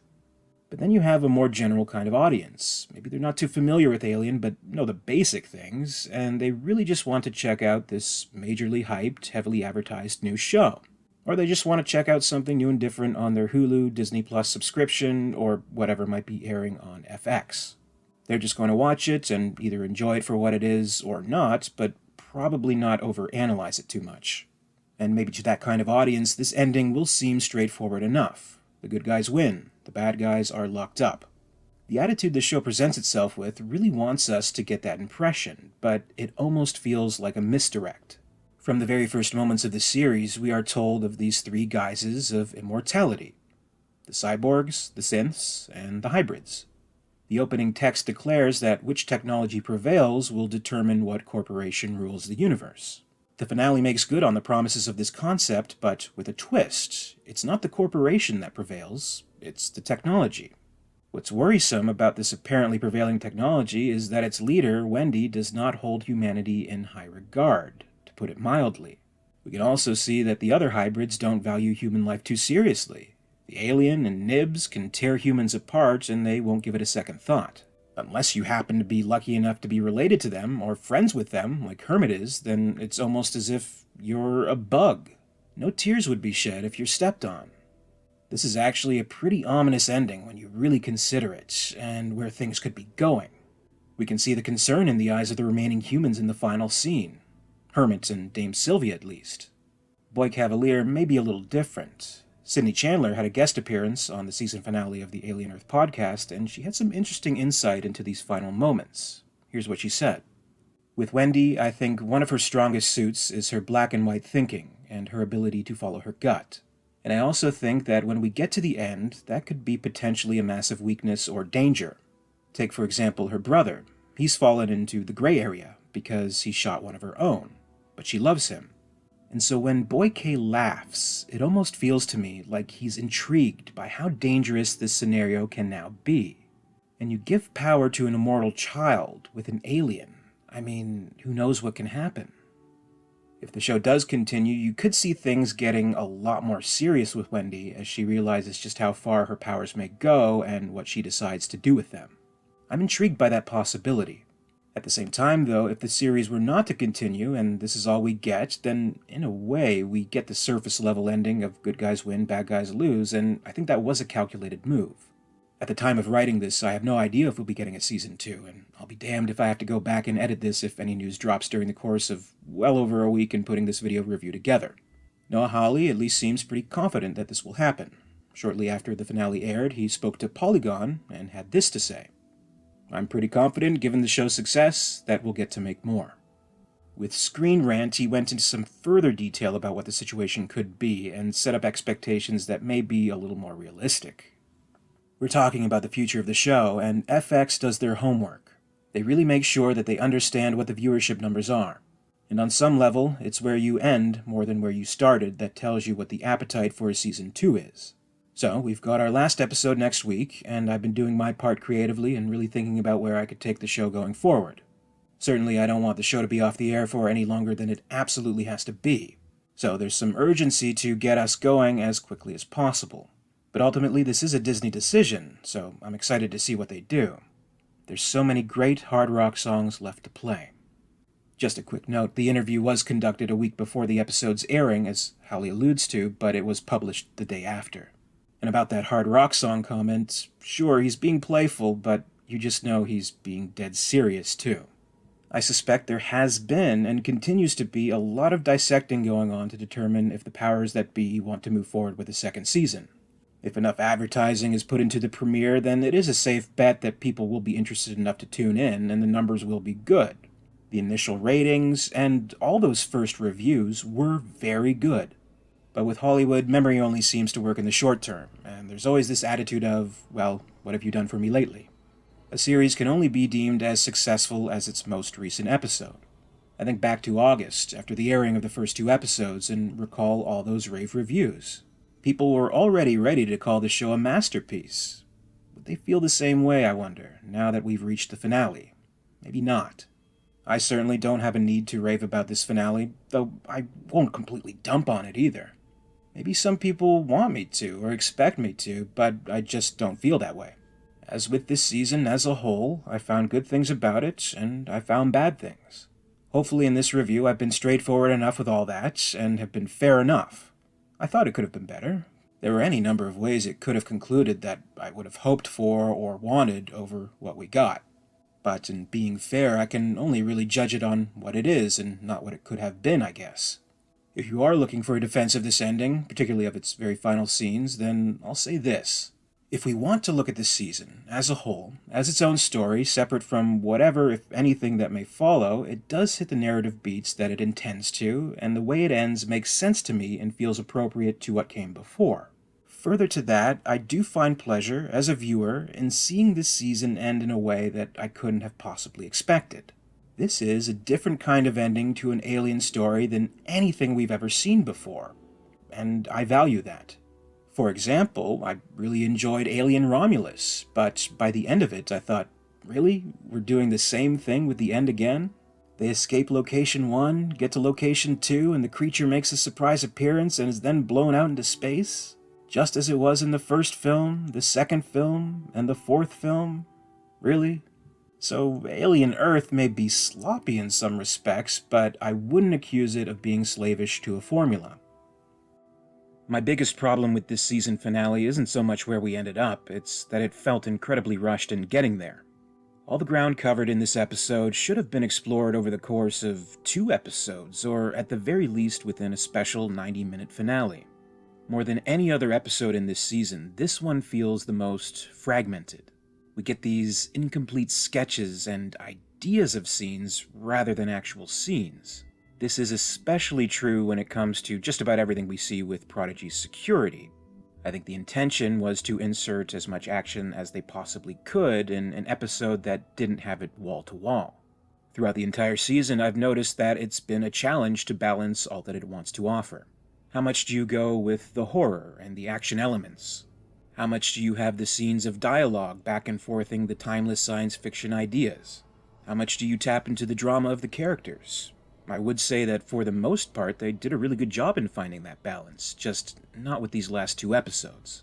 But then you have a more general kind of audience. Maybe they're not too familiar with Alien, but know the basic things, and they really just want to check out this majorly hyped, heavily advertised new show. Or they just want to check out something new and different on their Hulu, Disney Plus subscription, or whatever might be airing on FX. They're just going to watch it and either enjoy it for what it is or not, but probably not overanalyze it too much. And maybe to that kind of audience, this ending will seem straightforward enough. The good guys win. The bad guys are locked up. The attitude the show presents itself with really wants us to get that impression, but it almost feels like a misdirect. From the very first moments of the series, we are told of these 3 guises of immortality. The cyborgs, the synths, and the hybrids. The opening text declares that which technology prevails will determine what corporation rules the universe. The finale makes good on the promises of this concept, but with a twist. It's not the corporation that prevails, it's the technology. What's worrisome about this apparently prevailing technology is that its leader, Wendy, does not hold humanity in high regard, to put it mildly. We can also see that the other hybrids don't value human life too seriously. The alien and Nibs can tear humans apart and they won't give it a second thought. Unless you happen to be lucky enough to be related to them or friends with them, like Hermit is, then it's almost as if you're a bug. No tears would be shed if you're stepped on. This is actually a pretty ominous ending when you really consider it, and where things could be going. We can see the concern in the eyes of the remaining humans in the final scene. Hermit and Dame Sylvia at least. Boy Cavalier may be a little different. Sydney Chandler had a guest appearance on the season finale of the Alien Earth podcast, and she had some interesting insight into these final moments. Here's what she said. With Wendy, I think one of her strongest suits is her black and white thinking and her ability to follow her gut. And I also think that when we get to the end, that could be potentially a massive weakness or danger. Take, for example, her brother. He's fallen into the gray area because he shot one of her own, but she loves him. And so when Boy K laughs, it almost feels to me like he's intrigued by how dangerous this scenario can now be. And you give power to an immortal child with an alien. I mean, who knows what can happen? If the show does continue, you could see things getting a lot more serious with Wendy as she realizes just how far her powers may go and what she decides to do with them. I'm intrigued by that possibility. At the same time, though, if the series were not to continue and this is all we get, then in a way we get the surface level ending of good guys win, bad guys lose, and I think that was a calculated move. At the time of writing this, I have no idea if we'll be getting a season 2, and I'll be damned if I have to go back and edit this if any news drops during the course of well over a week in putting this video review together. Noah Hawley at least seems pretty confident that this will happen. Shortly after the finale aired, he spoke to Polygon and had this to say. I'm pretty confident, given the show's success, that we'll get to make more. With Screen Rant, he went into some further detail about what the situation could be and set up expectations that may be a little more realistic. We're talking about the future of the show, and FX does their homework. They really make sure that they understand what the viewership numbers are. And on some level, it's where you end more than where you started that tells you what the appetite for a Season 2 is. So, we've got our last episode next week, and I've been doing my part creatively and really thinking about where I could take the show going forward. Certainly, I don't want the show to be off the air for any longer than it absolutely has to be. So there's some urgency to get us going as quickly as possible. But ultimately, this is a Disney decision, so I'm excited to see what they do. There's so many great hard rock songs left to play. Just a quick note, the interview was conducted a week before the episode's airing, as Hawley alludes to, but it was published the day after. And about that hard rock song comment, sure, he's being playful, but you just know he's being dead serious, too. I suspect there has been, and continues to be, a lot of dissecting going on to determine if the powers that be want to move forward with a second season. If enough advertising is put into the premiere, then it is a safe bet that people will be interested enough to tune in, and the numbers will be good. The initial ratings, and all those first reviews, were very good. But with Hollywood, memory only seems to work in the short term, and there's always this attitude of, well, what have you done for me lately? A series can only be deemed as successful as its most recent episode. I think back to August, after the airing of the first 2 episodes, and recall all those rave reviews. People were already ready to call the show a masterpiece. Would they feel the same way, I wonder, now that we've reached the finale? Maybe not. I certainly don't have a need to rave about this finale, though I won't completely dump on it either. Maybe some people want me to, or expect me to, but I just don't feel that way. As with this season as a whole, I found good things about it, and I found bad things. Hopefully in this review I've been straightforward enough with all that, and have been fair enough. I thought it could have been better. There were any number of ways it could have concluded that I would have hoped for or wanted over what we got. But in being fair, I can only really judge it on what it is, and not what it could have been, I guess. If you are looking for a defense of this ending, particularly of its very final scenes, then I'll say this. If we want to look at this season, as a whole, as its own story, separate from whatever, if anything, that may follow, it does hit the narrative beats that it intends to, and the way it ends makes sense to me and feels appropriate to what came before. Further to that, I do find pleasure, as a viewer, in seeing this season end in a way that I couldn't have possibly expected. This is a different kind of ending to an alien story than anything we've ever seen before, and I value that. For example, I really enjoyed Alien Romulus, but by the end of it I thought, really? We're doing the same thing with the end again? They escape Location 1, get to Location 2, and the creature makes a surprise appearance and is then blown out into space? Just as it was in the first film, the second film, and the fourth film? Really? So, Alien Earth may be sloppy in some respects, but I wouldn't accuse it of being slavish to a formula. My biggest problem with this season finale isn't so much where we ended up, it's that it felt incredibly rushed in getting there. All the ground covered in this episode should have been explored over the course of 2 episodes, or at the very least within a special 90-minute finale. More than any other episode in this season, this one feels the most fragmented. We get these incomplete sketches and ideas of scenes rather than actual scenes. This is especially true when it comes to just about everything we see with Prodigy's security. I think the intention was to insert as much action as they possibly could in an episode that didn't have it wall-to-wall. Throughout the entire season, I've noticed that it's been a challenge to balance all that it wants to offer. How much do you go with the horror and the action elements? How much do you have the scenes of dialogue back and forthing the timeless science fiction ideas? How much do you tap into the drama of the characters? I would say that for the most part they did a really good job in finding that balance, just not with these last 2 episodes.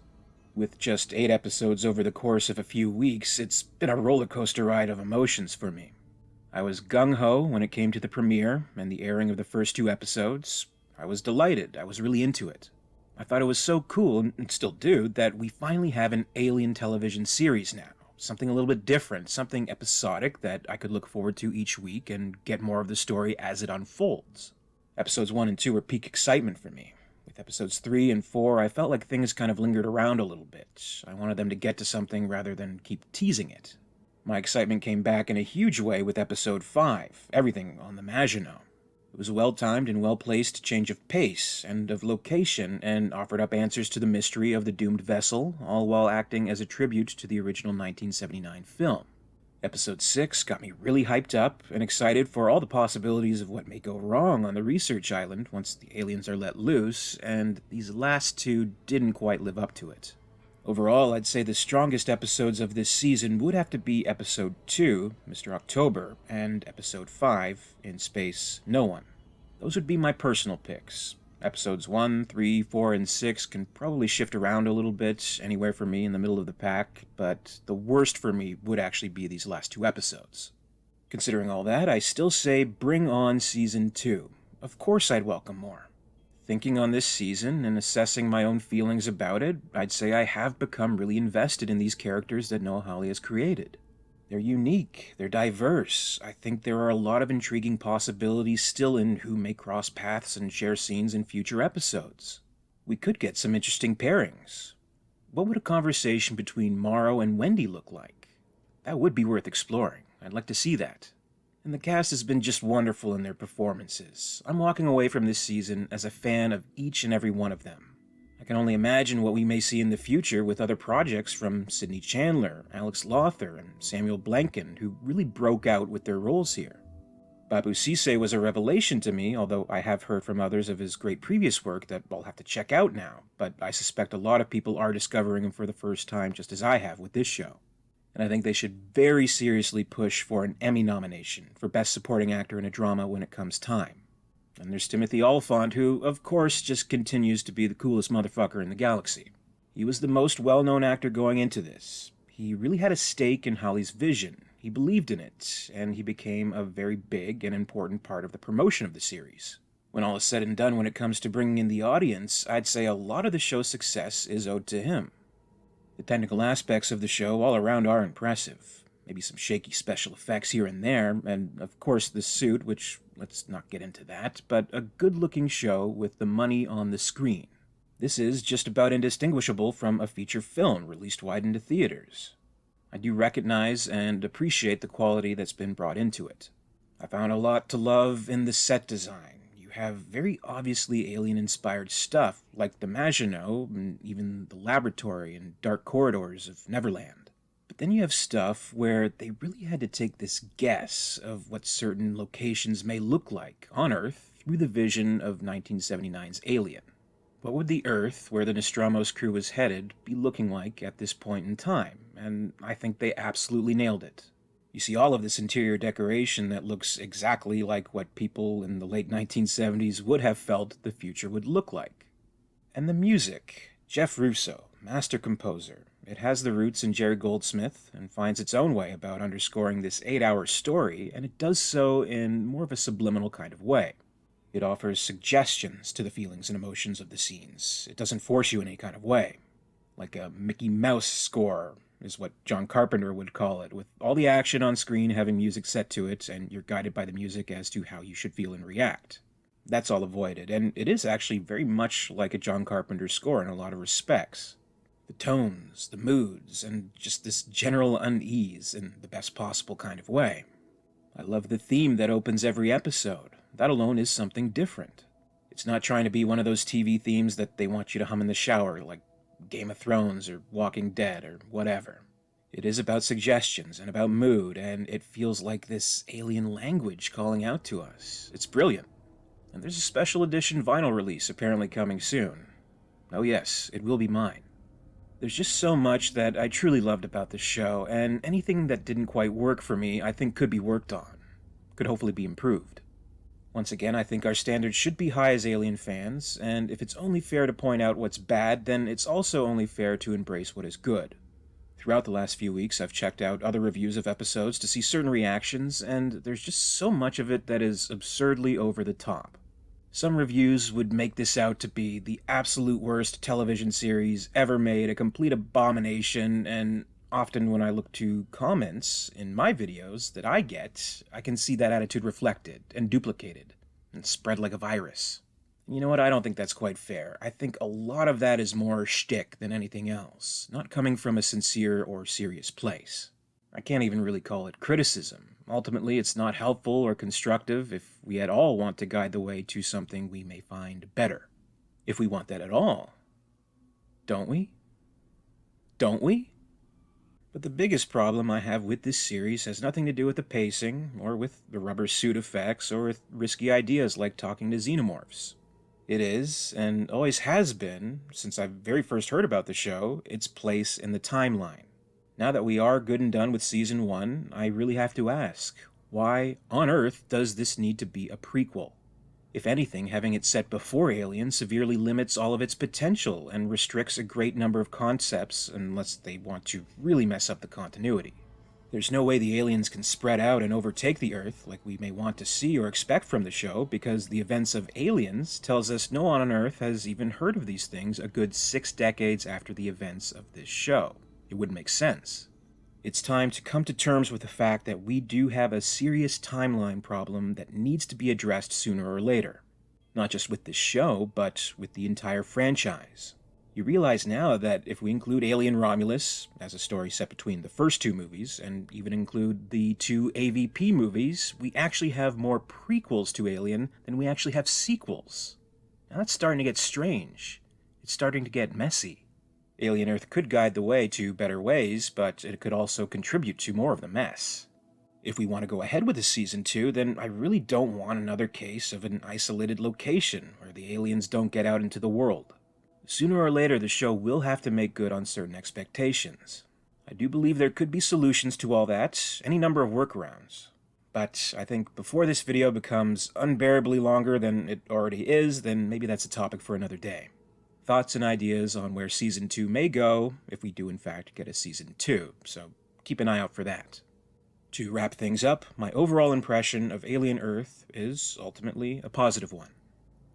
With just 8 episodes over the course of a few weeks, it's been a roller coaster ride of emotions for me. I was gung-ho when it came to the premiere and the airing of the first 2 episodes. I was delighted, I was really into it. I thought it was so cool, and still do, that we finally have an Alien television series now. Something a little bit different, something episodic that I could look forward to each week and get more of the story as it unfolds. Episodes 1 and 2 were peak excitement for me. With episodes 3 and 4, I felt like things kind of lingered around a little bit. I wanted them to get to something rather than keep teasing it. My excitement came back in a huge way with episode 5, everything on the Maginot. It was a well-timed and well-placed change of pace and of location, and offered up answers to the mystery of the doomed vessel, all while acting as a tribute to the original 1979 film. Episode 6 got me really hyped up and excited for all the possibilities of what may go wrong on the research island once the aliens are let loose, and these last 2 didn't quite live up to it. Overall, I'd say the strongest episodes of this season would have to be Episode 2, Mr. October, and Episode 5, In Space, No One. Those would be my personal picks. Episodes 1, 3, 4, and 6 can probably shift around a little bit, anywhere for me in the middle of the pack, but the worst for me would actually be these last 2 episodes. Considering all that, I still say bring on Season 2. Of course I'd welcome more. Thinking on this season and assessing my own feelings about it, I'd say I have become really invested in these characters that Noah Hawley has created. They're unique, they're diverse. I think there are a lot of intriguing possibilities still in who may cross paths and share scenes in future episodes. We could get some interesting pairings. What would a conversation between Morrow and Wendy look like? That would be worth exploring. I'd like to see that. And the cast has been just wonderful in their performances. I'm walking away from this season as a fan of each and every one of them. I can only imagine what we may see in the future with other projects from Sidney Chandler, Alex Lothar, and Samuel Blanken, who really broke out with their roles here. Babu Cisse was a revelation to me, although I have heard from others of his great previous work that I'll have to check out now, but I suspect a lot of people are discovering him for the first time just as I have with this show. And I think they should very seriously push for an Emmy nomination for Best Supporting Actor in a Drama when it comes time. And there's Timothy Olyphant, who, of course, just continues to be the coolest motherfucker in the galaxy. He was the most well-known actor going into this. He really had a stake in Hawley's vision. He believed in it, and he became a very big and important part of the promotion of the series. When all is said and done when it comes to bringing in the audience, I'd say a lot of the show's success is owed to him. The technical aspects of the show all around are impressive. Maybe some shaky special effects here and there, and of course the suit, which, let's not get into that, but a good-looking show with the money on the screen. This is just about indistinguishable from a feature film released wide into theaters. I do recognize and appreciate the quality that's been brought into it. I found a lot to love in the set design. You have very obviously alien-inspired stuff, like the Maginot, and even the laboratory and dark corridors of Neverland. But then you have stuff where they really had to take this guess of what certain locations may look like on Earth through the vision of 1979's Alien. What would the Earth, where the Nostromo's crew was headed, be looking like at this point in time? And I think they absolutely nailed it. You see all of this interior decoration that looks exactly like what people in the late 1970s would have felt the future would look like. And the music. Jeff Russo, master composer. It has the roots in Jerry Goldsmith and finds its own way about underscoring this 8-hour story, and it does so in more of a subliminal kind of way. It offers suggestions to the feelings and emotions of the scenes. It doesn't force you in any kind of way. Like a Mickey Mouse score, is what John Carpenter would call it, with all the action on screen having music set to it, and you're guided by the music as to how you should feel and react. That's all avoided, and it is actually very much like a John Carpenter score in a lot of respects. The tones, the moods, and just this general unease in the best possible kind of way. I love the theme that opens every episode. That alone is something different. It's not trying to be one of those TV themes that they want you to hum in the shower, like Game of Thrones or Walking Dead or whatever. It is about suggestions and about mood, and it feels like this alien language calling out to us. It's brilliant. And there's a special edition vinyl release apparently coming soon. Oh yes, it will be mine. There's just so much that I truly loved about this show, and anything that didn't quite work for me I think could be worked on. Could hopefully be improved. Once again, I think our standards should be high as Alien fans, and if it's only fair to point out what's bad, then it's also only fair to embrace what is good. Throughout the last few weeks, I've checked out other reviews of episodes to see certain reactions, and there's just so much of it that is absurdly over the top. Some reviews would make this out to be the absolute worst television series ever made, a complete abomination, and often when I look to comments in my videos that I get, I can see that attitude reflected and duplicated and spread like a virus. You know what? I don't think that's quite fair. I think a lot of that is more shtick than anything else, not coming from a sincere or serious place. I can't even really call it criticism. Ultimately, it's not helpful or constructive if we at all want to guide the way to something we may find better. If we want that at all. Don't we? Don't we? But the biggest problem I have with this series has nothing to do with the pacing, or with the rubber suit effects, or with risky ideas like talking to xenomorphs. It is, and always has been, since I very first heard about the show, its place in the timeline. Now that we are good and done with Season 1, I really have to ask, why on earth does this need to be a prequel? If anything, having it set before Alien severely limits all of its potential and restricts a great number of concepts unless they want to really mess up the continuity. There's no way the aliens can spread out and overtake the Earth like we may want to see or expect from the show, because the events of Aliens tells us no one on Earth has even heard of these things a good 6 decades after the events of this show. It wouldn't make sense. It's time to come to terms with the fact that we do have a serious timeline problem that needs to be addressed sooner or later. Not just with this show, but with the entire franchise. You realize now that if we include Alien Romulus as a story set between the first 2 movies, and even include the 2 AVP movies, we actually have more prequels to Alien than we actually have sequels. Now that's starting to get strange. It's starting to get messy. Alien Earth could guide the way to better ways, but it could also contribute to more of the mess. If we want to go ahead with a Season 2, then I really don't want another case of an isolated location where the aliens don't get out into the world. Sooner or later, the show will have to make good on certain expectations. I do believe there could be solutions to all that, any number of workarounds. But I think before this video becomes unbearably longer than it already is, then maybe that's a topic for another day. Thoughts and ideas on where Season 2 may go, if we do in fact get a Season 2, so keep an eye out for that. To wrap things up, my overall impression of Alien Earth is ultimately a positive one.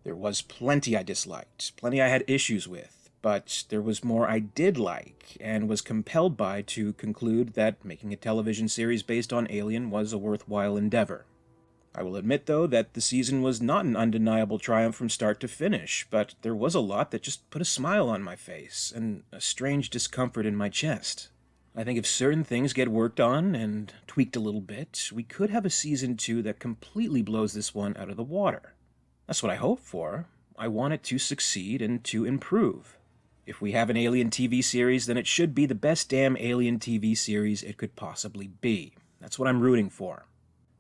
There was plenty I disliked, plenty I had issues with, but there was more I did like, and was compelled by to conclude that making a television series based on Alien was a worthwhile endeavor. I will admit, though, that the season was not an undeniable triumph from start to finish, but there was a lot that just put a smile on my face, and a strange discomfort in my chest. I think if certain things get worked on and tweaked a little bit, we could have a Season 2 that completely blows this one out of the water. That's what I hope for. I want it to succeed and to improve. If we have an Alien TV series, then it should be the best damn Alien TV series it could possibly be. That's what I'm rooting for.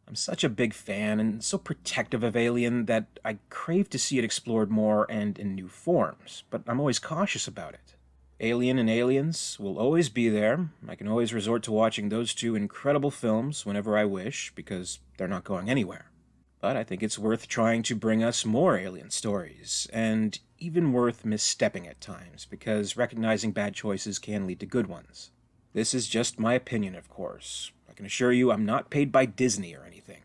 I'm such a big fan and so protective of Alien that I crave to see it explored more and in new forms, but I'm always cautious about it. Alien and Aliens will always be there. I can always resort to watching those 2 incredible films whenever I wish, because they're not going anywhere. But I think it's worth trying to bring us more Alien stories, and even worth misstepping at times, because recognizing bad choices can lead to good ones. This is just my opinion, of course. I can assure you I'm not paid by Disney or anything.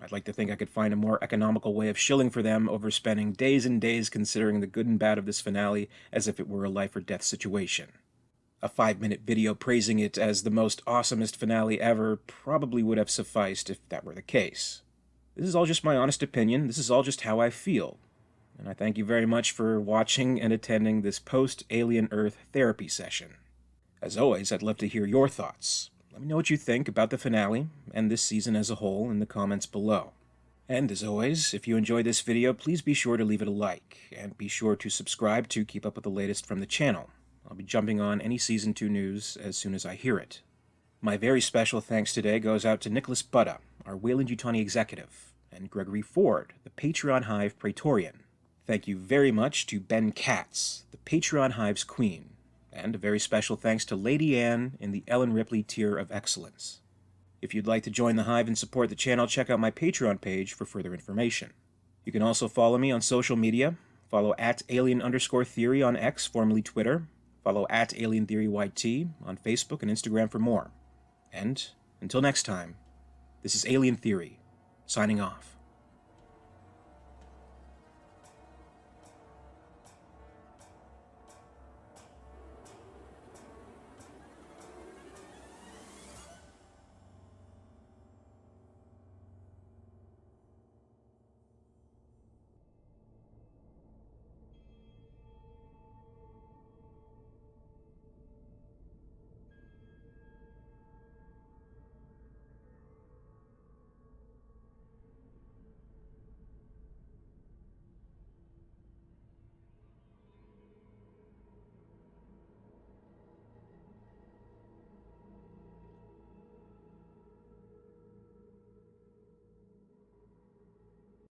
I'd like to think I could find a more economical way of shilling for them over spending days and days considering the good and bad of this finale as if it were a life or death situation. A 5-minute video praising it as the most awesomest finale ever probably would have sufficed if that were the case. This is all just my honest opinion, this is all just how I feel. And I thank you very much for watching and attending this post-Alien Earth therapy session. As always, I'd love to hear your thoughts. Let me know what you think about the finale and this season as a whole in the comments below. And as always, if you enjoyed this video, please be sure to leave it a like, and be sure to subscribe to keep up with the latest from the channel. I'll be jumping on any Season 2 news as soon as I hear it. My very special thanks today goes out to Nicholas Butta, our Weyland-Yutani executive, and Gregory Ford, the Patreon Hive Praetorian. Thank you very much to Ben Katz, the Patreon Hive's queen, and a very special thanks to Lady Anne in the Ellen Ripley tier of excellence. If you'd like to join the Hive and support the channel, check out my Patreon page for further information. You can also follow me on social media. Follow @alien_theory on X, formerly Twitter. Follow @AlienTheoryYT on Facebook and Instagram for more. And, until next time, this is Alien Theory, signing off.